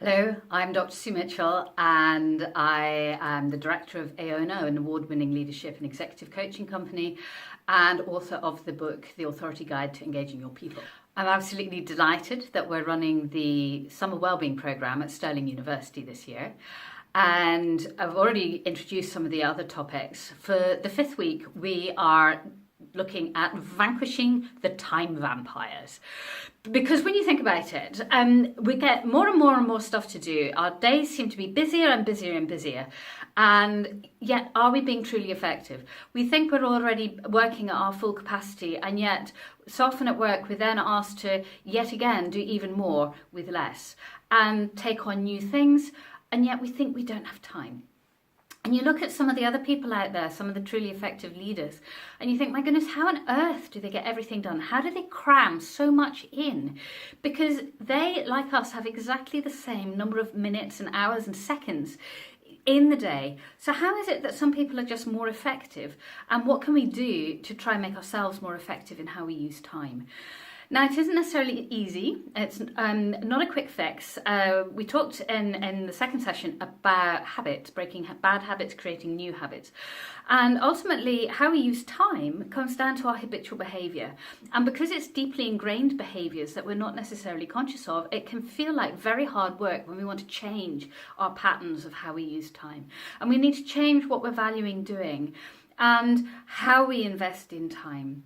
Hello, I'm Dr. Sue Mitchell and I am the director of AONO, an award-winning leadership and executive coaching company, and author of the book, The Authority Guide to Engaging Your People. I'm absolutely delighted that we're running the Summer Wellbeing programme at Stirling University this year. And I've already introduced some of the other topics. For the fifth week, we are looking at vanquishing the time vampires. Because when you think about it, we get more and more and more stuff to do. Our days seem to be busier and busier and busier. And yet, are we being truly effective? We think we're already working at our full capacity, and yet so often at work we're then asked to yet again do even more with less and take on new things, and yet we think we don't have time. And you look at some of the other people out there, some of the truly effective leaders, and you think, my goodness, how on earth do they get everything done? How do they cram so much in? Because they, like us, have exactly the same number of minutes and hours and seconds in the day. So how is it that some people are just more effective? And what can we do to try and make ourselves more effective in how we use time? Now, it isn't necessarily easy. It's not a quick fix. We talked in the second session about habits, breaking bad habits, creating new habits. And ultimately, how we use time comes down to our habitual behaviour. And because it's deeply ingrained behaviours that we're not necessarily conscious of, it can feel like very hard work when we want to change our patterns of how we use time. And we need to change what we're valuing doing and how we invest in time.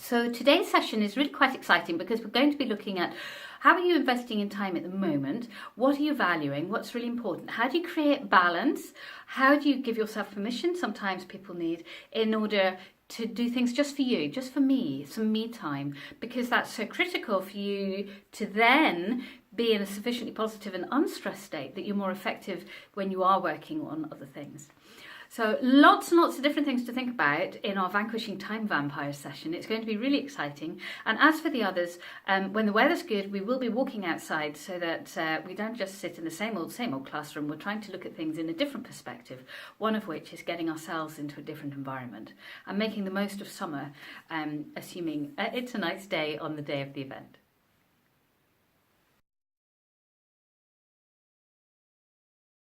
So today's session is really quite exciting because we're going to be looking at how are you investing in time at the moment? What are you valuing? What's really important? How do you create balance? How do you give yourself permission? Sometimes people need in order to do things just for you, just for me, some me time, because that's so critical for you to then be in a sufficiently positive and unstressed state that you're more effective when you are working on other things. So lots and lots of different things to think about in our Vanquishing Time Vampires session. It's going to be really exciting. And as for the others, when the weather's good, we will be walking outside so that we don't just sit in the same old classroom. We're trying to look at things in a different perspective, one of which is getting ourselves into a different environment and making the most of summer, assuming it's a nice day on the day of the event.